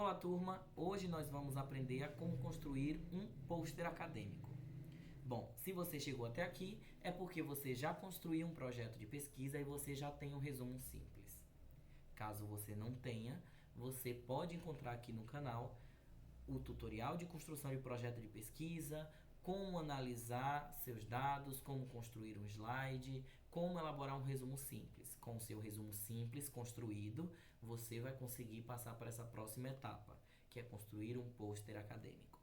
Olá, turma! Hoje nós vamos aprender a como construir um pôster acadêmico. Bom, se você chegou até aqui, é porque você já construiu um projeto de pesquisa e você já tem um resumo simples. Caso você não tenha, você pode encontrar aqui no canal o tutorial de construção de projeto de pesquisa, como analisar seus dados, como construir um slide, como elaborar um resumo simples. Com o seu resumo simples construído, você vai conseguir passar para essa próxima etapa, que é construir um pôster acadêmico.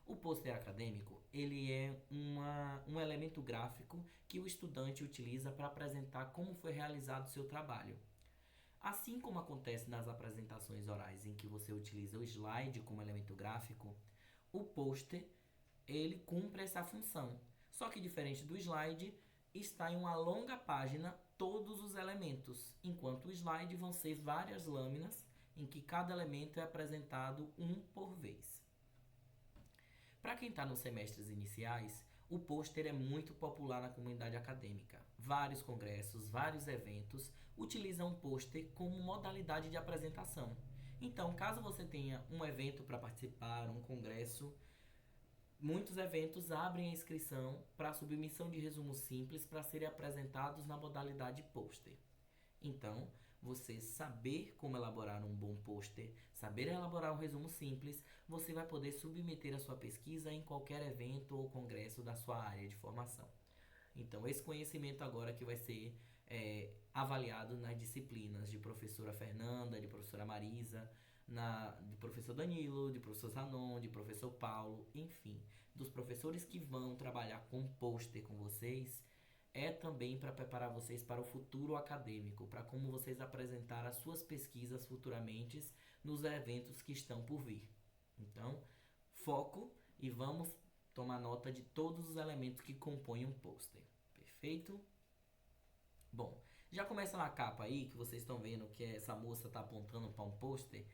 O pôster acadêmico, ele é um elemento gráfico que o estudante utiliza para apresentar como foi realizado o seu trabalho. Assim como acontece nas apresentações orais em que você utiliza o slide como elemento gráfico, o pôster ele cumpre essa função. Só que diferente do slide, está em uma longa página todos os elementos, enquanto o slide vão ser várias lâminas em que cada elemento é apresentado um por vez. Para quem está nos semestres iniciais, o pôster é muito popular na comunidade acadêmica. Vários congressos, vários eventos utilizam o pôster como modalidade de apresentação. Então, caso você tenha um evento para participar, um congresso, muitos eventos abrem a inscrição para a submissão de resumos simples para serem apresentados na modalidade pôster. Então, você saber como elaborar um bom pôster, saber elaborar um resumo simples, você vai poder submeter a sua pesquisa em qualquer evento ou congresso da sua área de formação. Então, esse conhecimento agora que vai ser avaliado nas disciplinas de professora Fernanda, de professora Marisa, de professor Danilo, de professor Zanon, de professor Paulo, enfim, dos professores que vão trabalhar com pôster com vocês, é também para preparar vocês para o futuro acadêmico, para como vocês apresentar as suas pesquisas futuramente nos eventos que estão por vir. Então, foco e vamos tomar nota de todos os elementos que compõem um pôster. Perfeito? Bom, já começa na capa aí, que vocês estão vendo que essa moça está apontando para um pôster.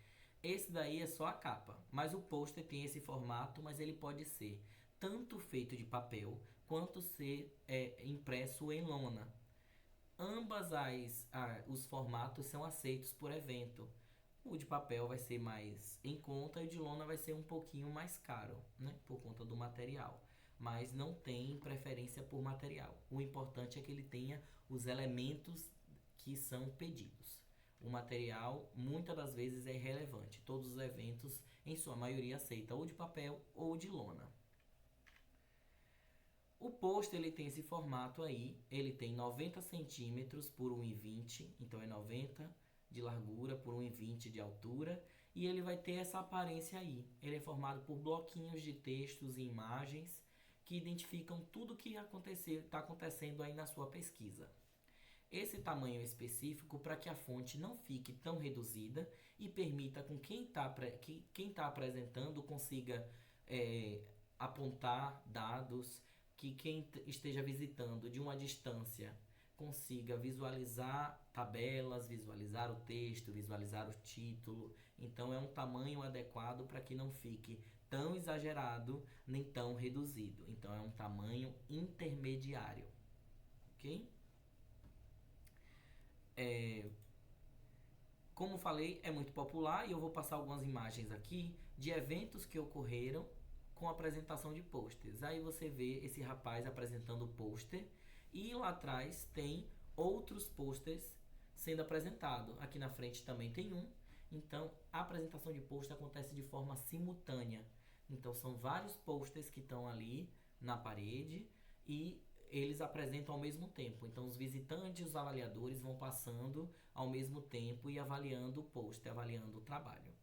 Esse daí é só a capa, mas o pôster tem esse formato, mas ele pode ser tanto feito de papel, quanto ser impresso em lona. Ambas os formatos são aceitos por evento. O de papel vai ser mais em conta e o de lona vai ser um pouquinho mais caro, né? Por conta do material. Mas não tem preferência por material. O importante é que ele tenha os elementos que são pedidos. O material, muitas das vezes, é irrelevante. Todos os eventos, em sua maioria, aceitam ou de papel ou de lona. O pôster ele tem esse formato aí, ele tem 90 centímetros por 1,20, então é 90 de largura por 1,20 de altura, e ele vai ter essa aparência aí. Ele é formado por bloquinhos de textos e imagens que identificam tudo o que está acontecendo aí na sua pesquisa. Esse tamanho é específico para que a fonte não fique tão reduzida e permita com quem está apresentando consiga apontar dados, que quem esteja visitando de uma distância consiga visualizar tabelas, visualizar o texto, visualizar o título. Então é um tamanho adequado para que não fique tão exagerado nem tão reduzido. Então é um tamanho intermediário, ok? Como falei, é muito popular e eu vou passar algumas imagens aqui de eventos que ocorreram com apresentação de posters. Aí você vê esse rapaz apresentando o pôster e lá atrás tem outros posters sendo apresentados. Aqui na frente também tem um. Então, a apresentação de pôster acontece de forma simultânea. Então, são vários posters que estão ali na parede e eles apresentam ao mesmo tempo. Então, os visitantes e os avaliadores vão passando ao mesmo tempo e avaliando o pôster, avaliando o trabalho.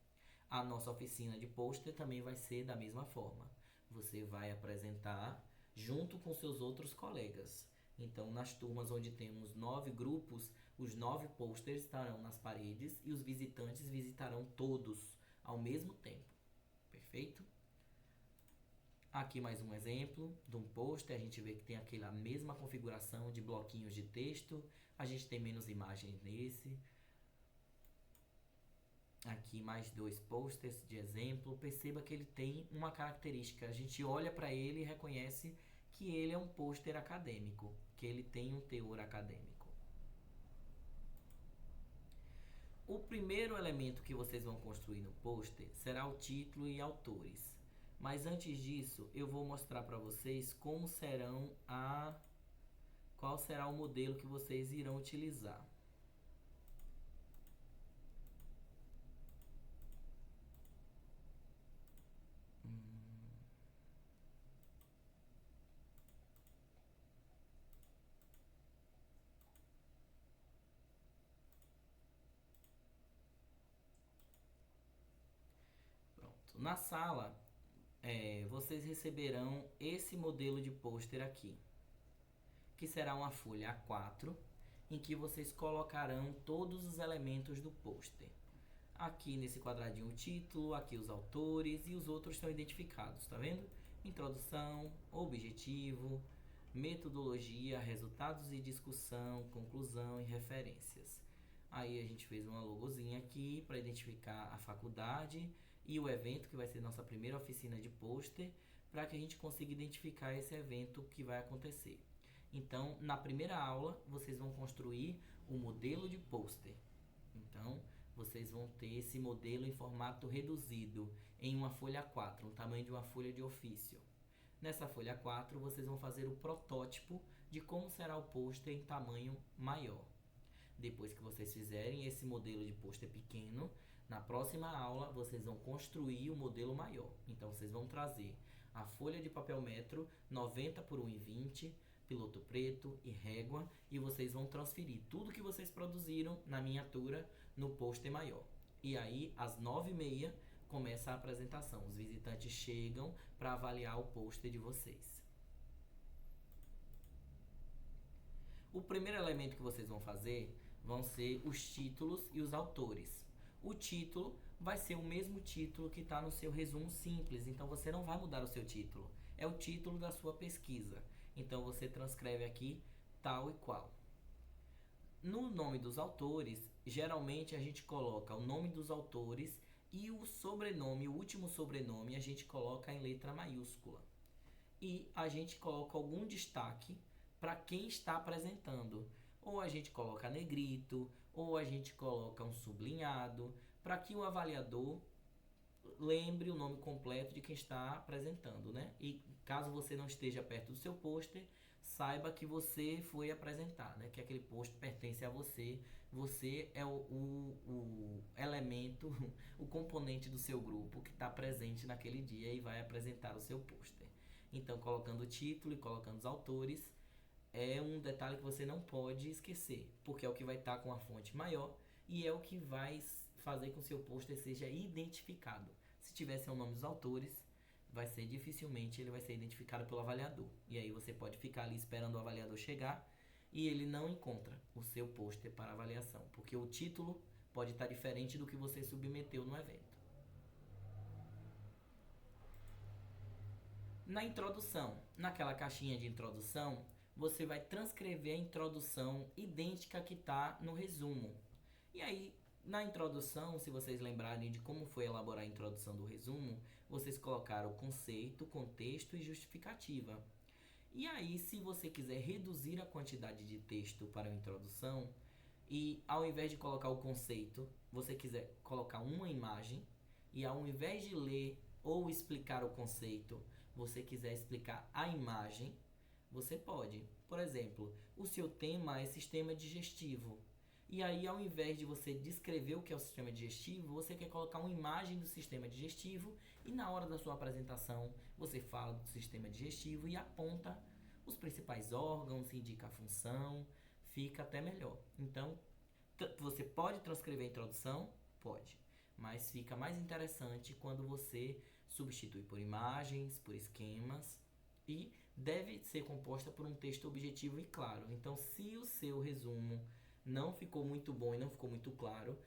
A nossa oficina de pôster também vai ser da mesma forma. Você vai apresentar junto com seus outros colegas. Então, nas turmas onde temos 9 grupos, os 9 pôsteres estarão nas paredes e os visitantes visitarão todos ao mesmo tempo. Perfeito? Aqui mais um exemplo de um pôster, a gente vê que tem aquela mesma configuração de bloquinhos de texto, a gente tem menos imagens nesse. Aqui mais 2 posters de exemplo, perceba que ele tem uma característica, a gente olha para ele e reconhece que ele é um pôster acadêmico, que ele tem um teor acadêmico. O primeiro elemento que vocês vão construir no pôster será o título e autores. Mas antes disso, eu vou mostrar para vocês qual será o modelo que vocês irão utilizar. Pronto. Na sala, vocês receberão esse modelo de pôster aqui, que será uma folha A4, em que vocês colocarão todos os elementos do pôster. Aqui nesse quadradinho o título, aqui os autores e os outros estão identificados, tá vendo? Introdução, objetivo, metodologia, resultados e discussão, conclusão e referências. Aí a gente fez uma logozinha aqui para identificar a faculdade e o evento, que vai ser nossa primeira oficina de pôster, para que a gente consiga identificar esse evento que vai acontecer. Então, na primeira aula, vocês vão construir o modelo de pôster. Então, vocês vão ter esse modelo em formato reduzido, em uma folha A4, no tamanho de uma folha de ofício. Nessa folha A4, vocês vão fazer o protótipo de como será o pôster em tamanho maior. Depois que vocês fizerem esse modelo de pôster pequeno, na próxima aula vocês vão construir o modelo maior. Então vocês vão trazer a folha de papel metro 90 por 1,20, piloto preto e régua, e vocês vão transferir tudo que vocês produziram na miniatura no pôster maior. E aí, às 9h30, começa a apresentação. Os visitantes chegam para avaliar o pôster de vocês. O primeiro elemento que vocês vão fazer vão ser os títulos e os autores. O título vai ser o mesmo título que está no seu resumo simples, então você não vai mudar o seu título. É o título da sua pesquisa. Então você transcreve aqui tal e qual. No nome dos autores, geralmente a gente coloca o nome dos autores e o sobrenome, o último sobrenome, a gente coloca em letra maiúscula. E a gente coloca algum destaque para quem está apresentando. Ou a gente coloca negrito, ou a gente coloca um sublinhado, para que o avaliador lembre o nome completo de quem está apresentando, né? E caso você não esteja perto do seu pôster, saiba que você foi apresentar, né? Que aquele pôster pertence a você. Você é o elemento, o componente do seu grupo que está presente naquele dia e vai apresentar o seu pôster. Então, colocando o título e colocando os autores, é um detalhe que você não pode esquecer, porque é o que vai estar com a fonte maior e é o que vai fazer com que o seu pôster seja identificado. Se tivesse o nome dos autores, dificilmente ele vai ser identificado pelo avaliador. E aí você pode ficar ali esperando o avaliador chegar e ele não encontra o seu pôster para avaliação, porque o título pode estar diferente do que você submeteu no evento. Na introdução, naquela caixinha de introdução, você vai transcrever a introdução idêntica que está no resumo. E aí, na introdução, se vocês lembrarem de como foi elaborar a introdução do resumo, vocês colocaram conceito, contexto e justificativa. E aí, se você quiser reduzir a quantidade de texto para a introdução, e ao invés de colocar o conceito, você quiser colocar uma imagem, e ao invés de ler ou explicar o conceito, você quiser explicar a imagem, você pode. Por exemplo, o seu tema é sistema digestivo. E aí, ao invés de você descrever o que é o sistema digestivo, você quer colocar uma imagem do sistema digestivo e na hora da sua apresentação você fala do sistema digestivo e aponta os principais órgãos, indica a função, fica até melhor. Então, você pode transcrever a introdução? Pode. Mas fica mais interessante quando você substitui por imagens, por esquemas e deve ser composta por um texto objetivo e claro. Então, se o seu resumo não ficou muito bom e não ficou muito claro,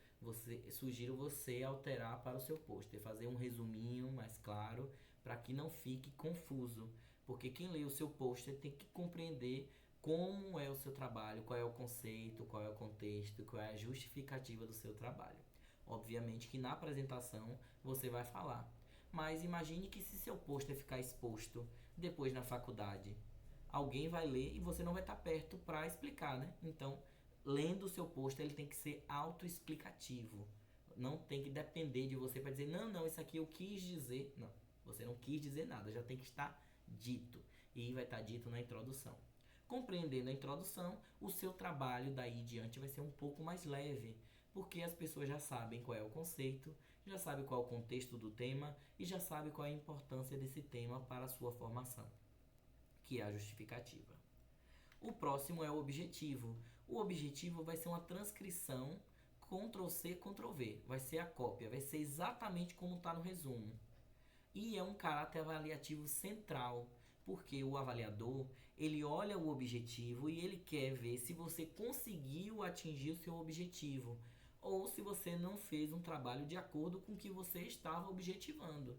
sugiro você alterar para o seu pôster, fazer um resuminho mais claro para que não fique confuso, porque quem lê o seu pôster tem que compreender como é o seu trabalho, qual é o conceito, qual é o contexto, qual é a justificativa do seu trabalho. Obviamente que na apresentação você vai falar, mas imagine que se seu pôster ficar exposto depois na faculdade, alguém vai ler e você não vai estar perto para explicar, né? Então, lendo o seu pôster, ele tem que ser autoexplicativo. Não tem que depender de você para dizer, não, isso aqui eu quis dizer. Não, você não quis dizer nada, já tem que estar dito. E vai estar dito na introdução. Compreendendo a introdução, o seu trabalho daí em diante vai ser um pouco mais leve, porque as pessoas já sabem qual é o conceito, já sabem qual é o contexto do tema e já sabem qual é a importância desse tema para a sua formação, que é a justificativa. O próximo é o objetivo. O objetivo vai ser uma transcrição Ctrl+C, Ctrl+V. Vai ser a cópia, vai ser exatamente como está no resumo. E é um caráter avaliativo central, porque o avaliador, ele olha o objetivo e ele quer ver se você conseguiu atingir o seu objetivo ou se você não fez um trabalho de acordo com o que você estava objetivando.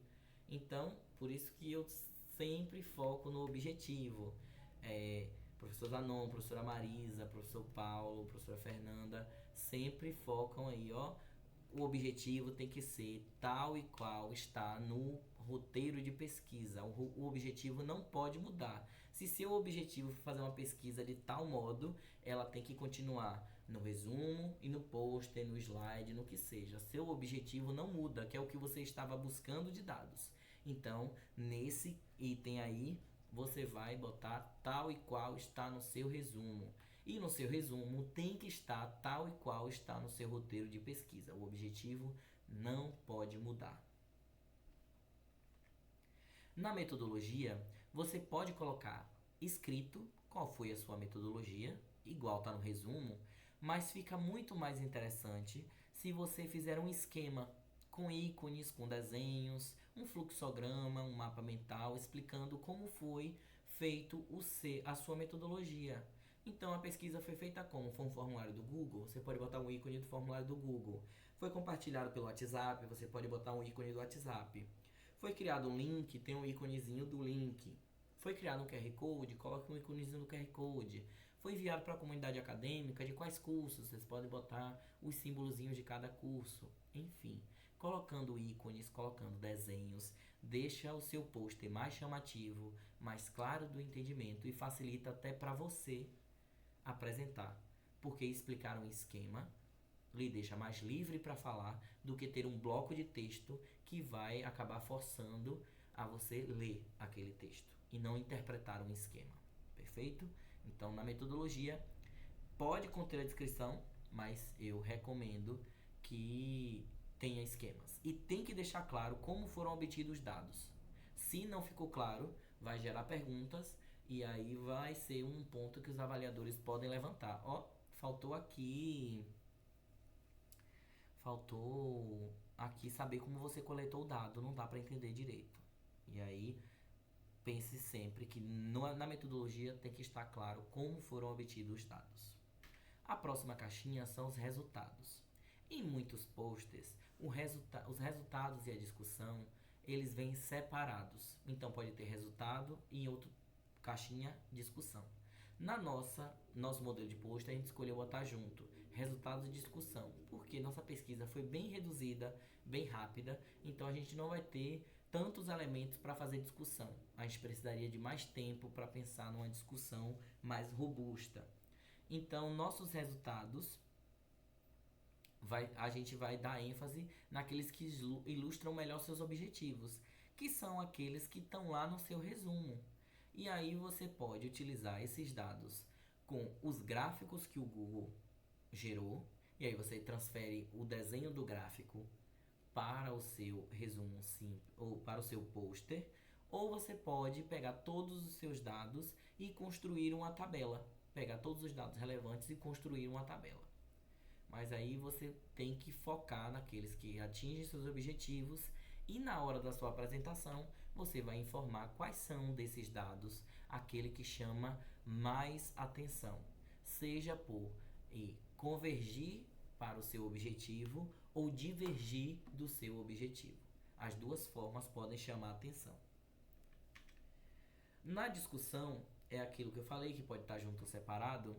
Então, por isso que eu sempre foco no objetivo. Professor Zanon, professora Marisa, professor Paulo, professora Fernanda, sempre focam aí, ó. O objetivo tem que ser tal e qual está no roteiro de pesquisa. O objetivo não pode mudar. Se seu objetivo for fazer uma pesquisa de tal modo, ela tem que continuar no resumo e no pôster, no slide, no que seja. Seu objetivo não muda, que é o que você estava buscando de dados. Então, nesse item aí, você vai botar tal e qual está no seu resumo. E no seu resumo tem que estar tal e qual está no seu roteiro de pesquisa. O objetivo não pode mudar. Na metodologia, você pode colocar escrito qual foi a sua metodologia, igual está no resumo, mas fica muito mais interessante se você fizer um esquema com ícones, com desenhos, um fluxograma, um mapa mental explicando como foi feito a sua metodologia. Então a pesquisa foi feita como? Foi um formulário do Google, você pode botar um ícone do formulário do Google. Foi compartilhado pelo WhatsApp, você pode botar um ícone do WhatsApp. Foi criado um link, tem um íconezinho do link. Foi criado um QR Code, coloque um íconezinho do QR Code. Foi enviado para a comunidade acadêmica de quais cursos, vocês podem botar os símbolozinhos de cada curso. Enfim, colocando ícones, colocando desenhos, deixa o seu pôster mais chamativo, mais claro do entendimento e facilita até para você apresentar, porque explicar um esquema lhe deixa mais livre para falar do que ter um bloco de texto que vai acabar forçando a você ler aquele texto e não interpretar um esquema, perfeito? Então, na metodologia, pode conter a descrição, mas eu recomendo que tenha esquemas. E tem que deixar claro como foram obtidos os dados. Se não ficou claro, vai gerar perguntas e aí vai ser um ponto que os avaliadores podem levantar. Ó, faltou aqui saber como você coletou o dado, não dá para entender direito. E aí, pense sempre que na metodologia tem que estar claro como foram obtidos os dados. A próxima caixinha são os resultados. Em muitos posters, os resultados e a discussão, eles vêm separados. Então pode ter resultado e em outra caixinha, discussão. Nosso modelo de pôster, a gente escolheu botar junto resultados e discussão, porque nossa pesquisa foi bem reduzida, bem rápida, então a gente não vai ter tantos elementos para fazer discussão. A gente precisaria de mais tempo para pensar numa discussão mais robusta. Então, nossos resultados, a gente vai dar ênfase naqueles que ilustram melhor seus objetivos, que são aqueles que estão lá no seu resumo. E aí você pode utilizar esses dados com os gráficos que o Google gerou, e aí você transfere o desenho do gráfico para o seu resumo simples ou para o seu pôster, ou você pode pegar todos os seus dados e construir uma tabela, pegar todos os dados relevantes e construir uma tabela. Mas aí você tem que focar naqueles que atingem seus objetivos e na hora da sua apresentação você vai informar quais são desses dados aquele que chama mais atenção, seja por convergir para o seu objetivo ou divergir do seu objetivo. As duas formas podem chamar a atenção. Na discussão, é aquilo que eu falei, que pode estar junto ou separado.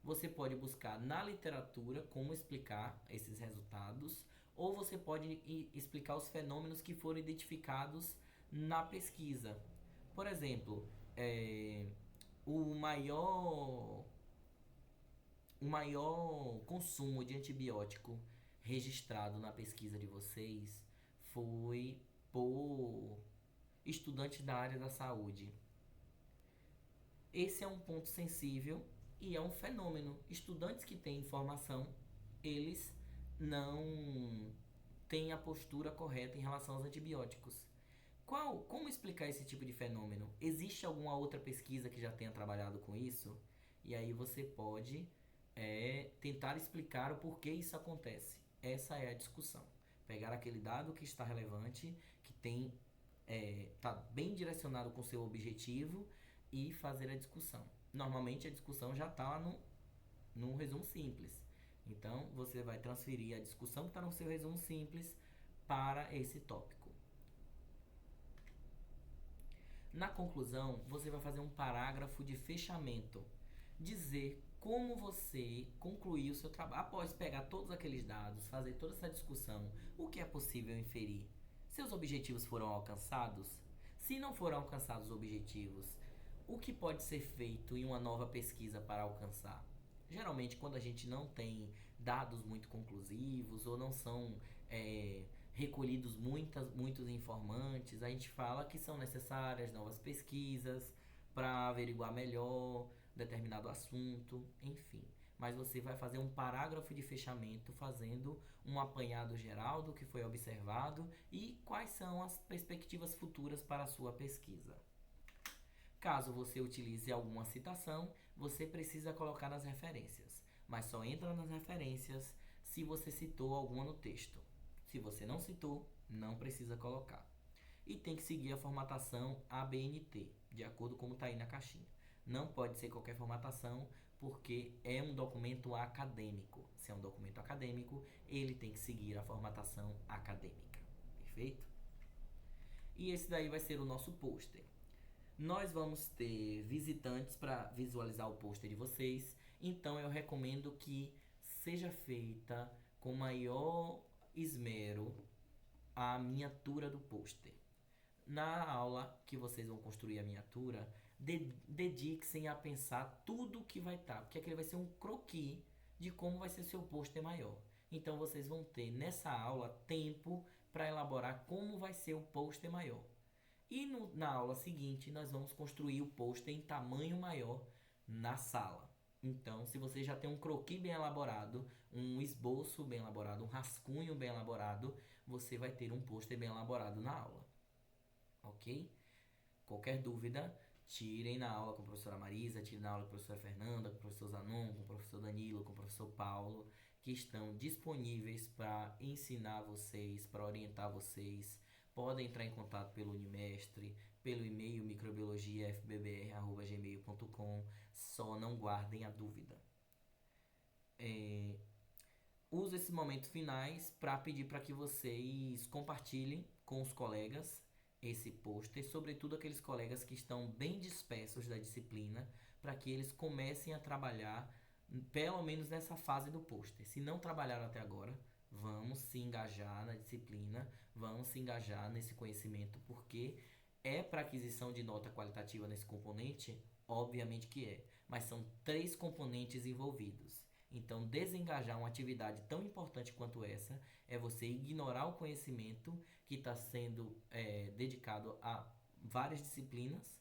Você pode buscar na literatura como explicar esses resultados, ou você pode explicar os fenômenos que foram identificados na pesquisa. Por exemplo, o o maior consumo de antibiótico registrado na pesquisa de vocês foi por estudantes da área da saúde. Esse é um ponto sensível e é um fenômeno. Estudantes que têm informação, eles não têm a postura correta em relação aos antibióticos. Como explicar esse tipo de fenômeno? Existe alguma outra pesquisa que já tenha trabalhado com isso? E aí você pode tentar explicar o porquê isso acontece. Essa é a discussão. Pegar aquele dado que está relevante, que tem está bem direcionado com o seu objetivo e fazer a discussão. Normalmente a discussão já está no resumo simples. Então você vai transferir a discussão que está no seu resumo simples para esse tópico. Na conclusão, você vai fazer um parágrafo de fechamento, dizer como você concluiu o seu trabalho. Após pegar todos aqueles dados, fazer toda essa discussão, o que é possível inferir? Seus objetivos foram alcançados? Se não foram alcançados os objetivos, o que pode ser feito em uma nova pesquisa para alcançar? Geralmente, quando a gente não tem dados muito conclusivos ou não são recolhidos muitos informantes, a gente fala que são necessárias novas pesquisas para averiguar melhor determinado assunto, enfim. Mas você vai fazer um parágrafo de fechamento fazendo um apanhado geral do que foi observado e quais são as perspectivas futuras para a sua pesquisa. Caso você utilize alguma citação, você precisa colocar nas referências, mas só entra nas referências se você citou alguma no texto. Se você não citou, não precisa colocar. E tem que seguir a formatação ABNT, de acordo com como está aí na caixinha. Não pode ser qualquer formatação, porque é um documento acadêmico. Se é um documento acadêmico, ele tem que seguir a formatação acadêmica. Perfeito? E esse daí vai ser o nosso pôster. Nós vamos ter visitantes para visualizar o pôster de vocês, então eu recomendo que seja feita com maior esmero a miniatura do pôster. Na aula que vocês vão construir a miniatura, dediquem-se a pensar tudo que vai estar, porque aquele vai ser um croquis de como vai ser seu pôster maior. Então vocês vão ter nessa aula tempo para elaborar como vai ser o pôster maior. E na aula seguinte nós vamos construir o pôster em tamanho maior na sala. Então, se você já tem um croquis bem elaborado, um esboço bem elaborado, um rascunho bem elaborado, você vai ter um pôster bem elaborado na aula. Ok? Qualquer dúvida, tirem na aula com a professora Marisa, tirem na aula com a professora Fernanda, com o professor Zanon, com o professor Danilo, com o professor Paulo, que estão disponíveis para ensinar vocês, para orientar vocês. Podem entrar em contato pelo Unimestre, pelo e-mail microbiologiafbbr@gmail.com. Só não guardem a dúvida. Uso esses momentos finais para pedir para que vocês compartilhem com os colegas esse pôster, sobretudo aqueles colegas que estão bem dispersos da disciplina, para que eles comecem a trabalhar, pelo menos nessa fase do pôster. Se não trabalharam até agora, vamos se engajar na disciplina, vamos se engajar nesse conhecimento, porque é para aquisição de nota qualitativa nesse componente? Obviamente que é, mas são 3 componentes envolvidos. Então, desengajar uma atividade tão importante quanto essa é você ignorar o conhecimento que está sendo dedicado a várias disciplinas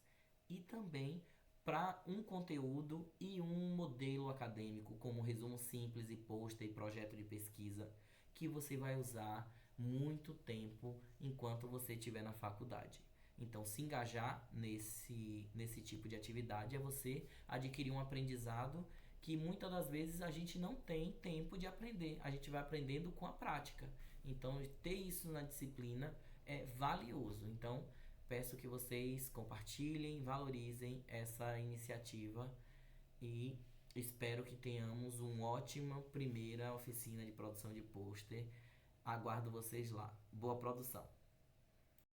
e também para um conteúdo e um modelo acadêmico, como resumo simples e pôster e projeto de pesquisa, que você vai usar muito tempo enquanto você estiver na faculdade. Então, se engajar nesse tipo de atividade é você adquirir um aprendizado que muitas das vezes a gente não tem tempo de aprender. A gente vai aprendendo com a prática. Então, ter isso na disciplina é valioso. Então, peço que vocês compartilhem, valorizem essa iniciativa e espero que tenhamos uma ótima primeira oficina de produção de pôster. Aguardo vocês lá. Boa produção!